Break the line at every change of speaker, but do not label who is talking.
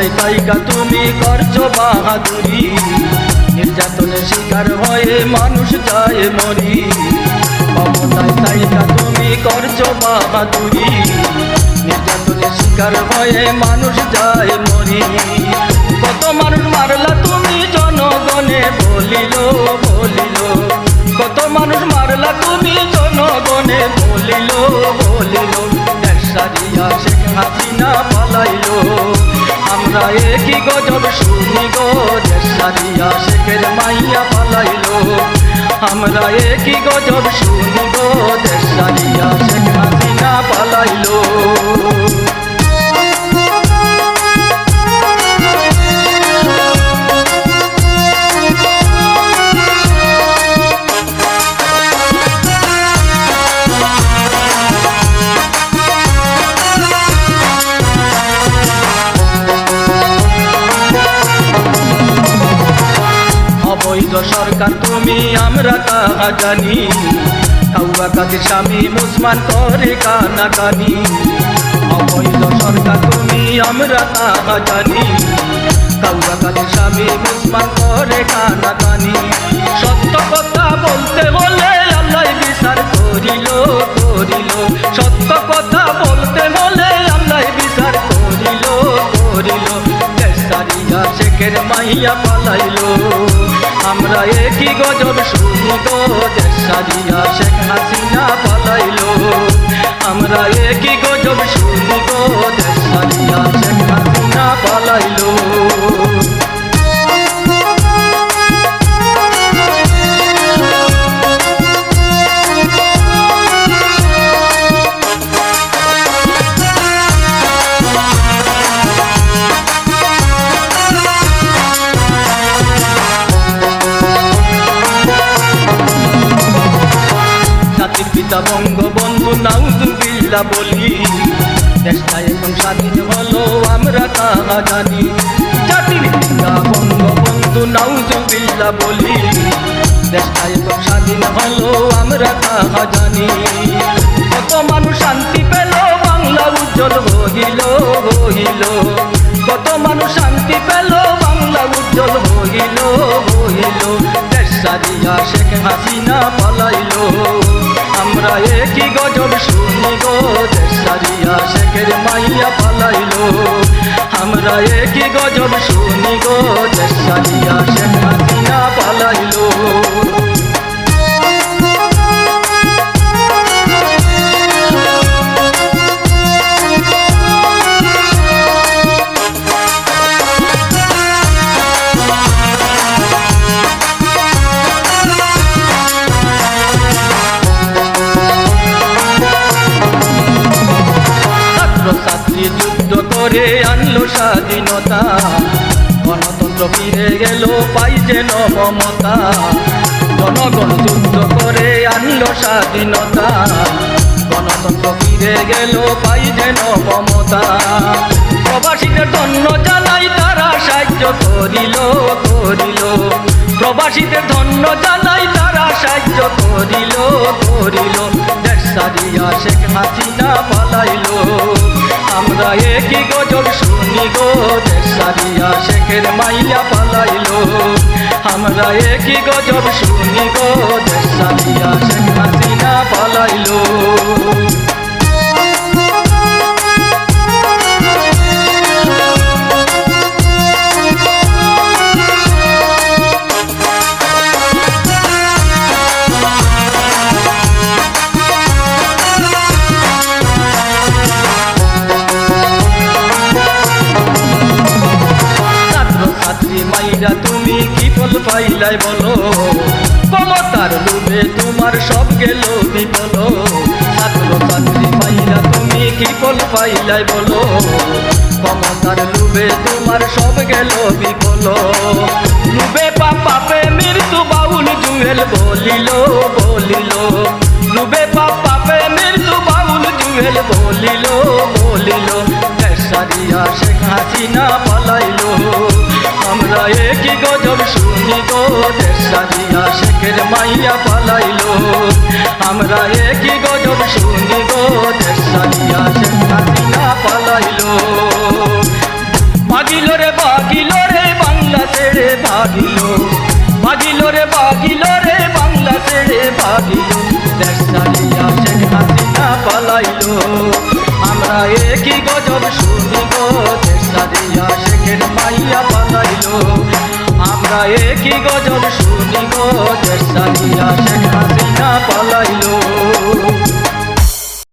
ক্ষমতায় তাইকা তুমি করছো বাহাদুরি, নির্যাতনের শিকার হয়ে মানুষ যায় মরি। ক্ষমতায় তাইকা তুমি করছো বাহাদুরি, নির্যাতনের শিকার হয়ে মানুষ যায় মরি। কত মানুষ মারলা তুমি জনগণে বলিল বলিল, কত মানুষ মারলা তুমি জনগণে বলিল বলিল। দেশ ছাড়িয়া শেখ হাসিনা পালাইল, আমরা একই গজব শুনি গো। দেশ ছাড়িয়া শেখের মাইয়া পালাইল, আমরা একই গজব শুনি গো। দেশ ছাড়িয়া শেখ হাসিনা পালাইল। অবৈধ সরকার তুমি আমরা তাহা জানি, কাউয়া কাজের স্বামী মুসলমান করে কানাকানি। অবৈধ সরকার তুমি আমরা তাহা জানি, কাউয়া কাজের স্বামী মুসলমান করে কানাকানি। সত্য কথা বলতে হলে আল্লাহ বিচার করিল করিল, সত্য কথা বলতে হলে আল্লাহ বিচার করিল করিল। দেশ ছাড়িয়া শেখের মাইয়া পালাইল, আমরা একই গজব শুনি গো। দেশ ছাড়িয়া শেখ হাসিনা পালাইল, আমরা একই গজব শুনি গো। দেশ ছাড়িয়া শেখ হাসিনা পালাইল। জাতির পিতা বঙ্গবন্ধু নাউজুবিল্লাহ বলি, দেশটা এখন স্বাধীন হলো আমরা তাহা জানি। জাতির পিতা বঙ্গবন্ধু নাউজুবিল্লাহ বলি, দেশটা এখন স্বাধীন হলো আমরা তাহা জানি। কত মানুষ শান্তি পেল বাংলা উজ্জ্বল হইল হইল, কত মানুষ শান্তি পেল বাংলা উজ্জ্বল হইল হইল। দেশ ছাড়িয়া শেখ হাসিনা পালাইল, আমরা একই গজব শুনি গো। দেশ ছাড়িয়া শেখের মাইয়া পালাইল, আমরা একই গজব শুনি গো। দেশ ছাড়িয়া শেখ হাসিনা পালাইল। ছাত্রী যুদ্ধ করে আনলো স্বাধীনতা, গণতন্ত্র ফিরে গেল পাই যেন মমতা। জনগণ যুদ্ধ করে আনলো স্বাধীনতা, গণতন্ত্র ফিরে গেল পাই যেন মমতা। প্রবাসীদের ধন্য জানাই তারা সাহায্য করিল করিল, প্রবাসীদের ধন্য জানাই তারা সাহায্য করিল করিল। দেশ ছাড়িয়া শেখ হাসিনা পালাইল, আমরা একই গজব শুনি গো। দেশ ছাড়িয়া শেখের মাইয়া পালাইল, আমরা একই গজব শুনি গো। দেশ ছাড়িয়া শেখ হাসিনা পালাইল। মাইরা তুমি কি ফল পাইলাই বলো, ক্ষমতার লোভে তোমার সব গেল বিফল। ছাত্র ছাত্রী মাইরা তুমি কি ফল পাইলাই বলো, ক্ষমতার লোভে তোমার সব গেল বিফল। লোভে পাপে মৃত্যু বাউল জুয়েল বলিল বলিল, লোভে পাপে মৃত্যু বাউল জুয়েল বলিল বলিল। দেশ ছাড়িয়া শেখ হাসিনা পালাইল, আমরা একই গজব শুনি গো। দেশ ছাড়িয়া শেখের মাইয়া পালাইল, আমরা একই গজব শুনি গো। দেশ ছাড়িয়া শেখ হাসিনা পালাইল। মাগিল রে ভাগিল রে বাংলা ছেড়ে ভাগিল, ভাগিল রে ভাগিল রে বাংলা ছেড়ে ভাগিল, দেশ ছাড়িয়া শেখ হাসিনা পালাইল। আমরা একই গজব শুনিব, দেশ ছাড়িয়া শেখের মাইয়া পালাইল। আমরা একই গজব শুনিব, দেশ ছাড়িয়া শেখ হাসিনা পালাইল।